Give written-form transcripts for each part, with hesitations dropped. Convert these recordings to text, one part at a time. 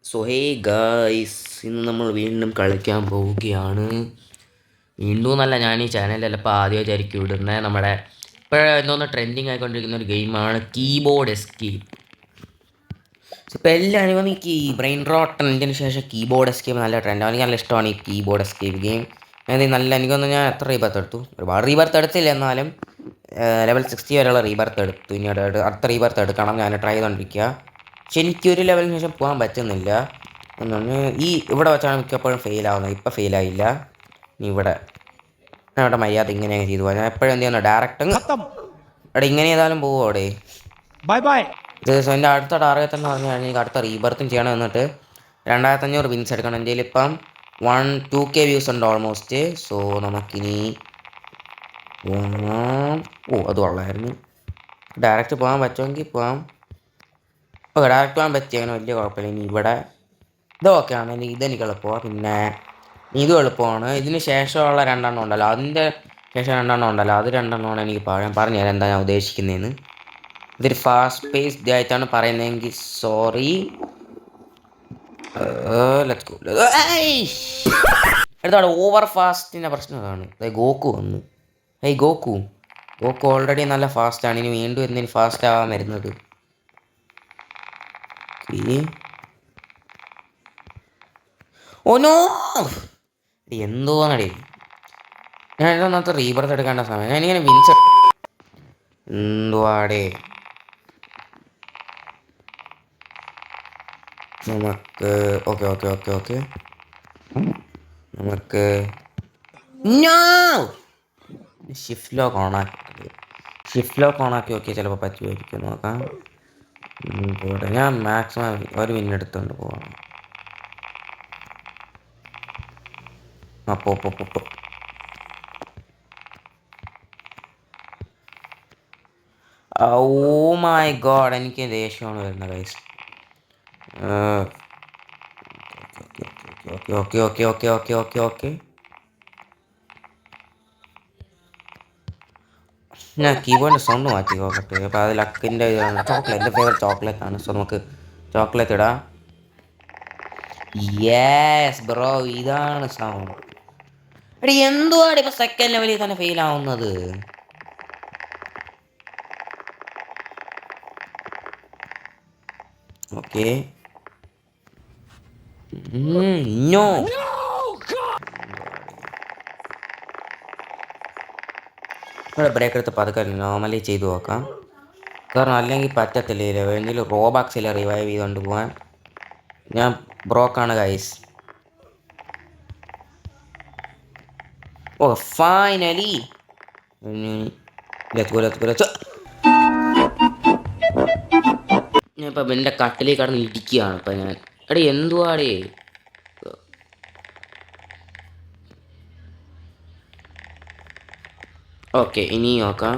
So hey guys, ഇന്ന് നമ്മൾ വീണ്ടും കളിക്കാൻ പോവുകയാണ്. വീണ്ടും എന്നല്ല, ഞാൻ ഈ ചാനൽ ചിലപ്പോൾ ആദ്യമായിട്ടായിരിക്കും ഇടുന്നത്. നമ്മുടെ ഇപ്പോഴെന്തോന്ന് ട്രെൻഡിങ് ആയിക്കൊണ്ടിരിക്കുന്ന ഒരു ഗെയിമാണ് കീബോർഡ് എസ്കേപ്പ്. ഇപ്പോൾ എല്ലാവരും ഈ ബ്രെയിൻ റോട്ട് ട്രെൻഡിന് ശേഷം കീബോർഡ് എസ്കേപ്പ് നല്ല ട്രെൻഡാണ്. എനിക്ക് നല്ല ഇഷ്ടമാണ് ഈ കീബോർഡ് എസ്കേപ്പ് ഗെയിം. നല്ല എനിക്കൊന്ന് ഞാൻ എത്ര റീബർത്ത് എടുത്തു, ഒരുപാട് റീബർത്ത് എടുത്തില്ല, എന്നാലും ലെവൽ 60 വരെയുള്ള റീബർത്ത് എടുത്തു. ഇനി അടുത്ത റീബർത്ത് എടുക്കണം, ഞാൻ ട്രൈ ചെയ്തുകൊണ്ടിരിക്കുക. പക്ഷെ എനിക്കൊരു ലെവലിന് ശേഷം പോകാൻ പറ്റുന്നില്ല. എന്നാണ് ഇവിടെ വെച്ചാണ് മിക്കപ്പോഴും ഫെയിലാവുന്നത്. ഇപ്പം ഫെയിലായില്ല. ഇനി ഇവിടെ മര്യാദ ഇങ്ങനെ ചെയ്തു പോകാം. ഞാൻ എപ്പോഴും എന്ത് ചെയ്യുന്നു, ഡയറക്റ്റ് അവിടെ ഇങ്ങനെ ചെയ്താലും പോവും അവിടെ. Bye bye. ഇത് എൻ്റെ അടുത്ത ടാർഗറ്റ് എന്ന് പറഞ്ഞു കഴിഞ്ഞാൽ എനിക്ക് അടുത്ത റീബർത്തും ചെയ്യണം. എന്നിട്ട് 2500 വിൻസ് എടുക്കണം. എൻ്റെ ഇപ്പം 2K വ്യൂസ് ഉണ്ട് ഓൾമോസ്റ്റ്. സോ നമുക്കിനി അത് കൊള്ളായിരുന്നു. ഡയറക്റ്റ് പോകാൻ പറ്റുമെങ്കിൽ പോകാം. ഓക്കെ, ഡയറക്റ്റ് പോകാൻ പറ്റി, അങ്ങനെ വലിയ കുഴപ്പമില്ല. ഇനി ഇവിടെ ഇതൊക്കെയാണ് ഇതെനിക്ക് എളുപ്പമാണ്. പിന്നെ ഇതും എളുപ്പമാണ്. ഇതിന് ശേഷമുള്ള രണ്ടെണ്ണം ഉണ്ടല്ലോ, അതിൻ്റെ ശേഷം രണ്ടെണ്ണം ഉണ്ടല്ലോ, അത് രണ്ടെണ്ണമാണ് എനിക്ക് പറഞ്ഞു തരാം എന്താ ഞാൻ ഉദ്ദേശിക്കുന്നതെന്ന്. ഇതൊരു ഫാസ്റ്റ് പേസ്ഡ് ആയിട്ടാണ് പറയുന്നതെങ്കിൽ സോറി. അടുത്താണ് ഓവർ ഫാസ്റ്റിൻ്റെ പ്രശ്നം അതാണ്. ഗോക്കു വന്നു. ഗോക്കു ഓൾറെഡി നല്ല ഫാസ്റ്റാണ്. ഇനി വീണ്ടും എന്തിന് ഫാസ്റ്റ് ആവാൻ വരുന്നത്? ഓനോ എന്തോന്നടേ, ഞാൻ ഇതിനകത്ത് റീബർത്ത് എടുക്കേണ്ട സമയം. ഞാനിങ്ങനെ വിൻസ് എന്തുവാടേ. നമുക്ക് ഓക്കെ ഓക്കെ ഓക്കെ ഓക്കെ നമുക്ക് ഷിഫ്റ്റ് ലോക്ക് ഓണാക്കി നോക്കിയാൽ ചിലപ്പോൾ പറ്റുമായിരിക്കും. നോക്കാം. ഞാൻ മാക്സിമം ഒരു വിൻ എടുത്തുകൊണ്ട് പോവാം. പോ. ഓ മൈ ഗോഡ്, എനിക്ക് ദേഷ്യമാണ് വരുന്നത് guys. Okay okay okay okay okay okay ഞാൻ കീബോർഡിൻ്റെ സൗണ്ട് മാറ്റി നോക്കട്ടെ. അപ്പോൾ അത് ലക്കിൻ്റെ ഇതാണ്. ചോക്ലേറ്റ്, എൻ്റെ ഫേവറേറ്റ് ചോക്ലേറ്റ് ആണ്. സോ നമുക്ക് ചോക്ലേറ്റ് ഇടാം. യെസ് ബ്രോ, ഇതാണ് സൗണ്ട്. എടി എന്തുവാണ് ഇപ്പം സെക്കൻഡ് ലെവലിൽ തന്നെ ഫെയിൽ ആവുന്നത്? Okay no. ഇവിടെ ബ്രേക്ക് എടുത്ത് പതുക്കെ നോർമലി ചെയ്തു നോക്കാം. കാരണം അല്ലെങ്കിൽ പറ്റത്തില്ല. എന്തെങ്കിലും റോബാക്സിൽ റിവൈവ് ചെയ്തുകൊണ്ട് പോകാൻ ഞാൻ ബ്രോക്കാണ് ഗൈസ്. ഓ ഫൈനലി ഞാൻ ഇപ്പം എൻ്റെ കട്ടിലേ കടന്ന് ഇടിക്കുകയാണ് ഇപ്പം ഞാൻ. എടേ എന്തുവാടേ. ഓക്കെ, ഇനി നോക്കാം.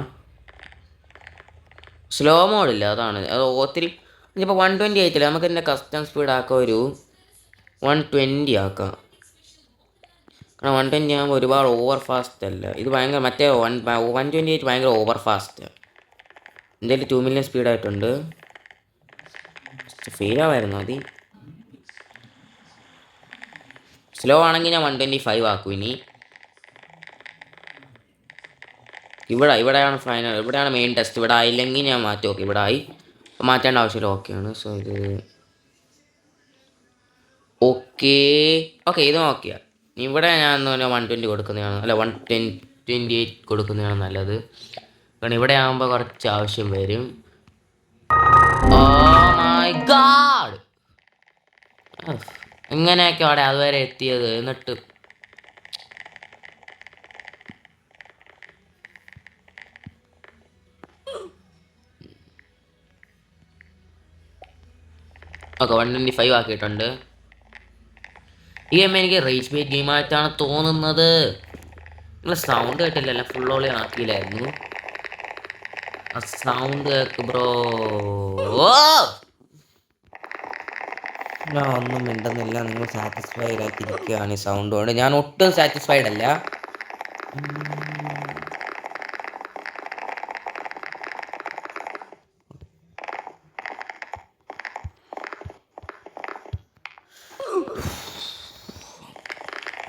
സ്ലോ മോഡില്ല, അതാണ് അത് ഒത്തിരി. ഇനിയിപ്പോൾ 120 ആയിട്ടില്ല, നമുക്ക് എൻ്റെ കസ്റ്റം സ്പീഡ് ആക്കാം, ഒരു 120 ആക്കാം. കാരണം 120 ആകുമ്പോൾ ഒരുപാട് ഓവർ ഫാസ്റ്റ് അല്ല ഇത്. ഭയങ്കര മറ്റേ 128 ഭയങ്കര ഓവർ ഫാസ്റ്റ്. എന്തായാലും 2 മില്യൺ സ്പീഡായിട്ടുണ്ട്. ഫെയിലാവായിരുന്നു മതി. സ്ലോ ആണെങ്കിൽ ഞാൻ 125 ആക്കും. ഇനി ഇവിടെയാണ് ഫൈനൽ, ഇവിടെയാണ് മെയിൻ ടെസ്റ്റ്. ഇവിടെ ആയില്ലെങ്കിൽ ഞാൻ മാറ്റി. ഓക്കെ, ഇവിടെ ആയി, മാറ്റേണ്ട ആവശ്യമില്ല. ഓക്കെയാണ്. സോ ഇത് ഓക്കെ ഓക്കെ, ഇതും ഓക്കെയാണ്. ഇവിടെ ഞാൻ എന്ന് പറഞ്ഞാൽ 120 കൊടുക്കുന്നതാണ്, അല്ല 128 കൊടുക്കുന്നതാണ് നല്ലത്. കാരണം ഇവിടെ ആകുമ്പോൾ കുറച്ച് ആവശ്യം വരും. ഓ മൈ ഗാഡ്, എങ്ങനെയൊക്കെ അവിടെ അതുവരെ എത്തിയത്? എന്നിട്ട് ഓക്കെ 125 ആക്കിയിട്ടുണ്ട്. ഈ ഗെയിം എനിക്ക് റേസ് ബേറ്റ് ഗെയിമായിട്ടാണ് തോന്നുന്നത്. നിങ്ങൾ സൗണ്ട് കേട്ടില്ലല്ലോ, ഫുൾ ഓളി ആക്കിയില്ലായിരുന്നു. ആ സൗണ്ട് കേൾക്ക് ബ്രോ. ഞാൻ ഒന്നും മിണ്ടുന്നില്ല, നിങ്ങൾ സാറ്റിസ്ഫൈഡ് ആയിട്ടിരിക്കുകയാണ് ഈ സൗണ്ട് കൊണ്ട്. ഞാൻ ഒട്ടും സാറ്റിസ്ഫൈഡ് അല്ല.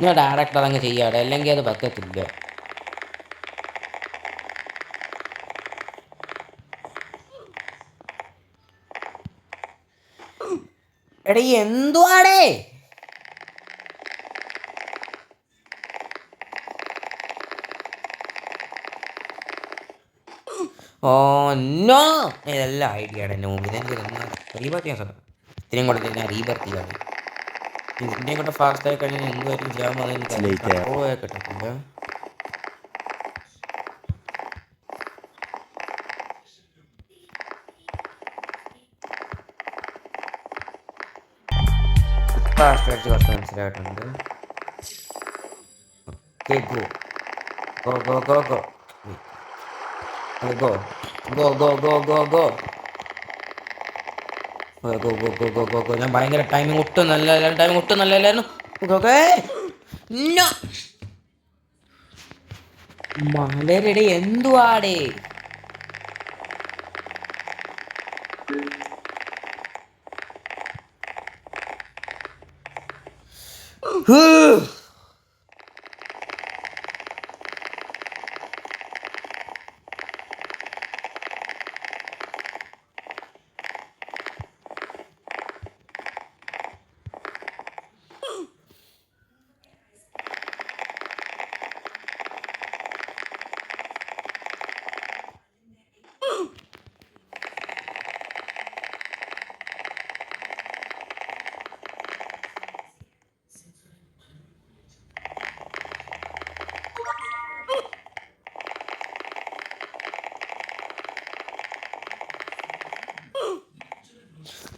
ഞാൻ ഡയറക്റ്റ് അതങ്ങ് ചെയ്യാടെ, അല്ലെങ്കിൽ അത് പറ്റത്തില്ല. എടീ എന്തുവാടേ? ഓ നോ, ഇതെല്ലാം ഐഡിയ ആണ് എൻ്റെ മുമ്പിൽ. എനിക്ക് റീബർത്ത് ചെയ്യാൻ സമയം ഇത്രയും കൂടെ ഞാൻ റീബർത്ത് ചെയ്യാതെ ഇതിൻ്റെയും കൂടെ ഫാസ്റ്റായി കഴിഞ്ഞാൽ എന്തുമായിരിക്കും ചെയ്യാൻ പോകുന്നത് എനിക്ക് കൺട്രോൾ ആയി കിട്ടത്തില്ല. ഫാസ്റ്റ് അടിച്ച് കുറച്ച് മനസ്സിലായിട്ടുണ്ട്. Okay go go go go go go go go go go go go. ഞാൻ ഭയങ്കര ടൈമിങ് ഒട്ടും നല്ലല്ലായിരുന്നു. മലരുടെ എന്തുവാടേ?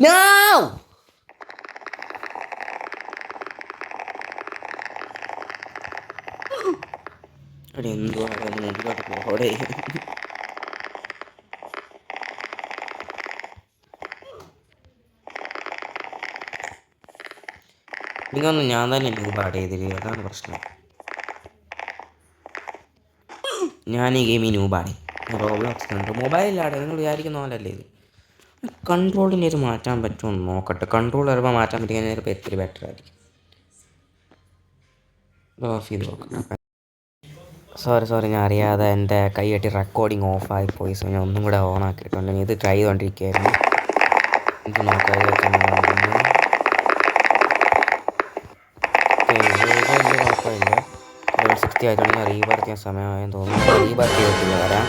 No! അവിടെ എന്തുവാണ് മുമ്പിലോട്ട് പോടെ. ഇതൊന്നും ഞാൻ തന്നെ ന്യൂബാഡ് ചെയ്തില്ല, അതാണ് പ്രശ്നം. ഞാൻ ഈ ഗെയിം ന്യൂബാണ്. റോബ്ലോക്സ് കണ്ടു മൊബൈലിലാടെ. നിങ്ങൾ വിചാരിക്കുന്ന പോലല്ലേ ഇത്. കൺട്രോളിന് ഇത് മാറ്റാൻ പറ്റുമോ നോക്കട്ടെ. കൺട്രോൾ വരുമ്പോൾ മാറ്റാൻ പറ്റിക്കഴിഞ്ഞാൽ ചിലപ്പോൾ ഇത്തിരി ബെറ്റർ ആയിരിക്കും. ഓഫ് ചെയ്ത് നോക്കാം. സോറി ഞാൻ അറിയാതെ എൻ്റെ കൈയ്യട്ടി റെക്കോർഡിങ് ഓഫായിപ്പോയി. സോ ഞാൻ ഒന്നും കൂടെ ഓൺ ആക്കിയിട്ടുണ്ട്. ഇത് ട്രൈ ചെയ്തുകൊണ്ടിരിക്കുകയായിരുന്നു. ഇത് നോക്കാം. കുഴപ്പമില്ല. ലെവൽ 60 ആയതുകൊണ്ട് ഞാൻ റീബർത്ത് ചെയ്യാൻ സമയമായെന്ന് തോന്നുന്നു. റീബർത്ത് ചെയ്തിട്ടില്ല വരാം.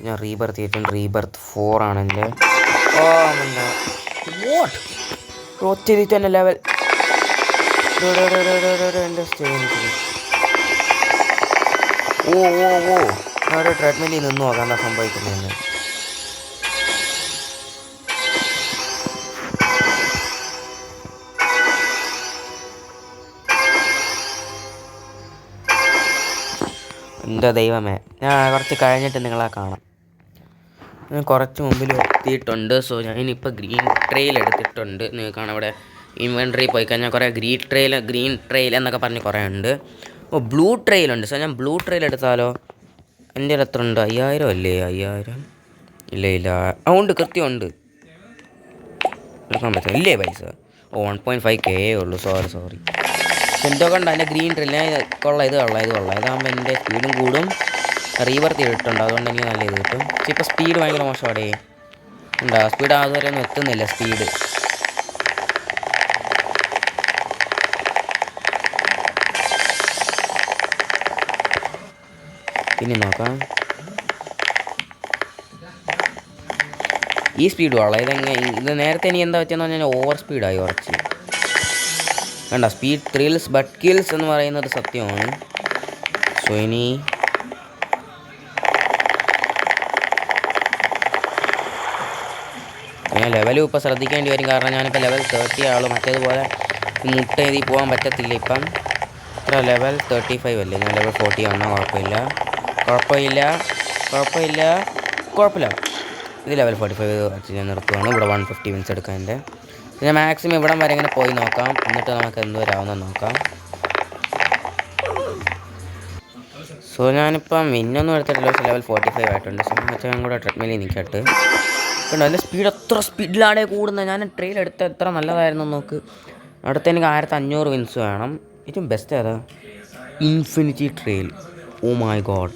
ഞാൻ റീബർത്ത് ചെയ്തിട്ടുണ്ട്. റീബർത്ത് 4 ആണ് എൻ്റെ. ഒറ്റ തന്നെ ലെവൽ. എൻ്റെ അവിടെ ട്രെഡ്മില്ലിൽ നിന്ന് നോക്കാം എന്താ സംഭവിക്കുന്നതെന്ന്. എൻ്റെ ദൈവമേ, ഞാൻ കുറച്ച് കഴിഞ്ഞിട്ട് നിങ്ങളെ കാണാം. ഞാൻ കുറച്ച് മുമ്പിൽ എത്തിയിട്ടുണ്ട്. സോ ഞാനിപ്പോൾ ഗ്രീൻ ട്രെയിൽ എടുത്തിട്ടുണ്ട്. നിങ്ങൾക്ക് കാണാം അവിടെ ഇൻവെൻട്രി പോയി കഴിഞ്ഞാൽ കുറേ ഗ്രീൻ ട്രെയിൽ എന്നൊക്കെ പറഞ്ഞ് കുറേ ഉണ്ട്. ബ്ലൂ ട്രെയിലുണ്ട്. സോ ഞാൻ ബ്ലൂ ട്രെയിൽ എടുത്താലോ? എൻ്റെ എത്ര ഉണ്ട്? 5000 അല്ലേ? 5000 ഇല്ല ഉണ്ട്, കൃത്യമുണ്ട്. എടുക്കാൻ പറ്റില്ല ഇല്ലേ പൈസ? 1.5K ഉള്ളൂ. സോറി. എന്തോ കണ്ട എൻ്റെ ഗ്രീൻ ട്രെയിൽ കൊള്ളാം. ഇത് ഇതാകുമ്പോൾ എൻ്റെ സ്പീഡും കൂടും. റീബർത്ത് ചെയ്തിട്ടുണ്ട്, അതുകൊണ്ട് എനിക്ക് നല്ല ഇത് കിട്ടും. പക്ഷേ ഇപ്പോൾ സ്പീഡ് ഭയങ്കര മോശമാടേ. ഉണ്ടാ സ്പീഡ് അതുവരെ ഒന്നും എത്തുന്നില്ല സ്പീഡ്. പിന്നെ നോക്കാം. ഈ സ്പീഡ് കൊള്ളാം. ഇത് നേരത്തെ എനിക്ക് എന്താ പറ്റിയെന്ന് പറഞ്ഞാൽ ഓവർ സ്പീഡായി കുറച്ച്. വേണ്ട, സ്പീഡ് ത്രിൽസ് ബട്ട് കിൽസ് എന്ന് പറയുന്നത് സത്യമാണ്. സോ ഇനി ഞാൻ ലെവലും ഇപ്പോൾ ശ്രദ്ധിക്കേണ്ടി വരും. കാരണം ഞാനിപ്പോൾ ലെവൽ 30 ആള്. മറ്റേതുപോലെ മുട്ട എഴുതി പോകാൻ പറ്റത്തില്ല ഇപ്പം. ഇത്ര ലെവൽ 35 അല്ലേ? ഞാൻ ലെവൽ 40 വന്നാൽ കുഴപ്പമില്ല. ഇത് ലെവൽ 45 വെച്ച് ഞാൻ നിർത്തുവാണ്. ഇവിടെ 150 മിനിറ്റ്സ് എടുക്കാം എൻ്റെ. ഞാൻ മാക്സിമം ഇവിടം വരെ ഇങ്ങനെ പോയി നോക്കാം. എന്നിട്ട് നമുക്ക് എന്തുവരാവുന്നത് നോക്കാം. സോ ഞാനിപ്പം വിന്നൊന്നും എടുത്തിട്ടില്ല. പക്ഷേ ലെവൽ 45 ആയിട്ടുണ്ട്. സോ മറ്റേ കൂടെ ട്രെഡ്മില്ലിൽ നിൽക്കട്ടെ. കണ്ടോ എൻ്റെ സ്പീഡ് എത്ര സ്പീഡിലാണേ കൂടുന്നത്. ഞാൻ ട്രെയിൽ എടുത്ത എത്ര നല്ലതായിരുന്നു നോക്ക്. അടുത്ത എനിക്ക് 1500 വിൻസ് വേണം. ഏറ്റവും ബെസ്റ്റ് ഏതാ? Infinity trail. Oh my god,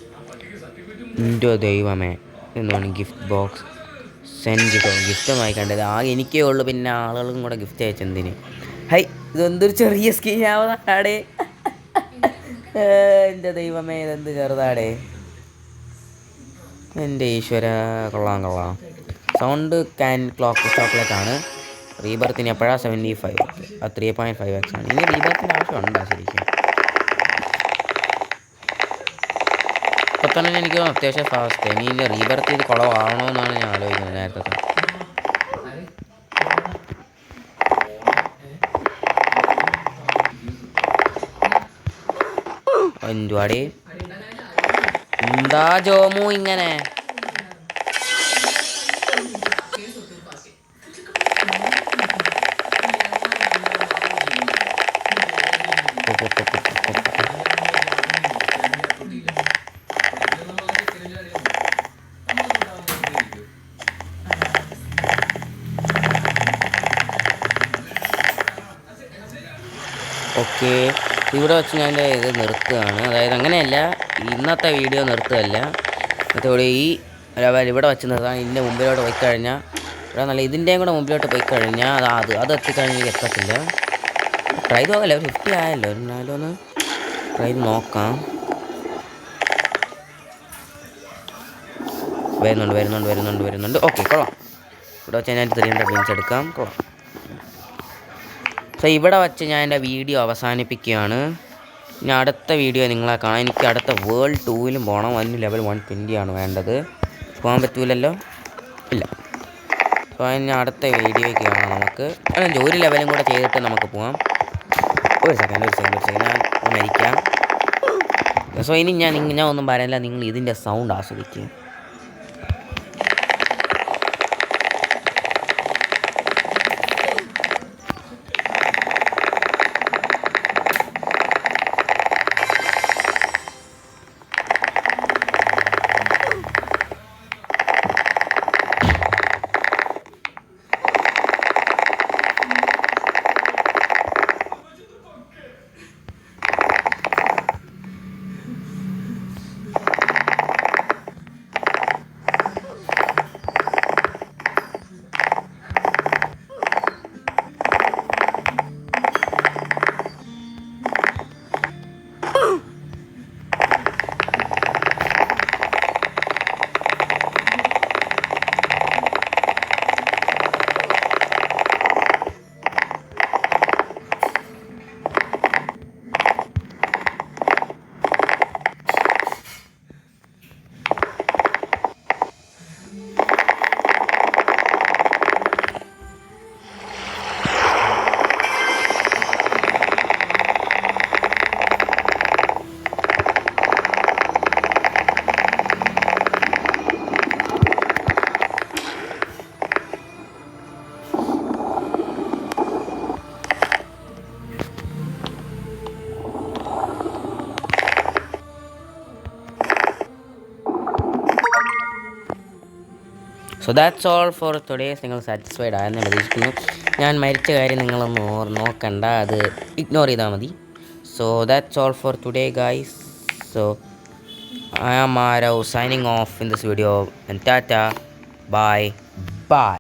എൻ്റെ ദൈവമേ. എന്താണ് ഗിഫ്റ്റ് ബോക്സ്? സെൻഡ് ഗിഫ്റ്റ് വായിക്കേണ്ടത് ആകെ എനിക്കേ ഉള്ളൂ, പിന്നെ ആളുകളും കൂടെ ഗിഫ്റ്റ് അയച്ചെന്തിന്? ഹൈ, ഇതെന്തൊരു ചെറിയ സ്കീം ആവുന്നതാടേ. എൻ്റെ ദൈവമേ, ഇതെന്ത് ചെറുതാടേ. എൻ്റെ ഈശ്വര, കൊള്ളാം. സൗണ്ട് ക്യാൻ ക്ലോക്ക് ചോക്ലേറ്റ് ആണ്. റീബർത്തിന് എപ്പോഴാണ് 75? അത് 3.5x ആണ്. ഇനി റീബർത്തിൻ്റെ ആവശ്യമുണ്ടോ ശരിക്കും? ഇപ്പം തന്നെ എനിക്ക് അത്യാവശ്യം ഫാസ്റ്റ്. ഇനി ഇതിൻ്റെ റീബർത്ത് ഇത് കുളമാണോ എന്നാണ് ഞാൻ ആലോചിക്കുന്നത് നേരത്തെ. എന്തുവാടേ, എന്താ ജോമു ഇങ്ങനെ? ഓക്കെ, ഇവിടെ വെച്ച് ഞാൻ എൻ്റെ ഇത് നിർത്തുകയാണ്. അതായത് അങ്ങനെയല്ല, ഇന്നത്തെ വീഡിയോ നിർത്തുകയല്ല. ഇന്നത്തെ ഈ ലെവൽ ഇവിടെ വെച്ച് നിർത്താൻ. ഇതിൻ്റെ മുമ്പിലോട്ട് പോയി കഴിഞ്ഞാൽ ഇവിടെ നല്ല ഇതിൻ്റെയും കൂടെ മുമ്പിലോട്ട് പോയി കഴിഞ്ഞാൽ അത് എത്തിക്കഴിഞ്ഞാൽ എത്തത്തില്ല. ട്രൈ നോക്കല്ലേ, 50 ആയല്ലോ. എന്നാലും ഒന്ന് ട്രൈ നോക്കാം. വരുന്നുണ്ട്. ഓക്കെ, കൊള്ളാം. ഇവിടെ വെച്ച് ഞാൻ 300 വിൻസ് എടുക്കാം. കൊള്ളാം. സോ ഇവിടെ വെച്ച് ഞാൻ എൻ്റെ വീഡിയോ അവസാനിപ്പിക്കുകയാണ്. ഇനി അടുത്ത വീഡിയോ നിങ്ങളെ കാണാം. എനിക്ക് അടുത്ത വേൾഡ് 2-ലും പോകണം. അതിന് ലെവൽ 120 ആണ് വേണ്ടത്. പോകാൻ പറ്റൂലല്ലോ, ഇല്ല. സോ അതിന് അടുത്ത വീഡിയോയ്ക്ക് കാണാം നമുക്ക്. അല്ലെങ്കിൽ ഒരു ലെവലും കൂടെ ചെയ്തിട്ട് നമുക്ക് പോകാം. ഒരു സെക്കൻഡ് ഞാൻ മരിക്കാം. സോ ഇനി ഞാൻ ഒന്നും പറയാനില്ല. നിങ്ങൾ ഇതിൻ്റെ സൗണ്ട് ആസ്വദിക്കുക. So that's all for today's. നിങ്ങൾ സാറ്റിസ്ഫൈഡ് ആയെന്ന് പ്രതീക്ഷിക്കുന്നു. ഞാൻ മരിച്ച കാര്യം നിങ്ങളൊന്ന് നോക്കണ്ട, അത് ഇഗ്നോർ ചെയ്താൽ മതി. So that's all for today guys. So I am Arav signing off in this video, and tata, bye.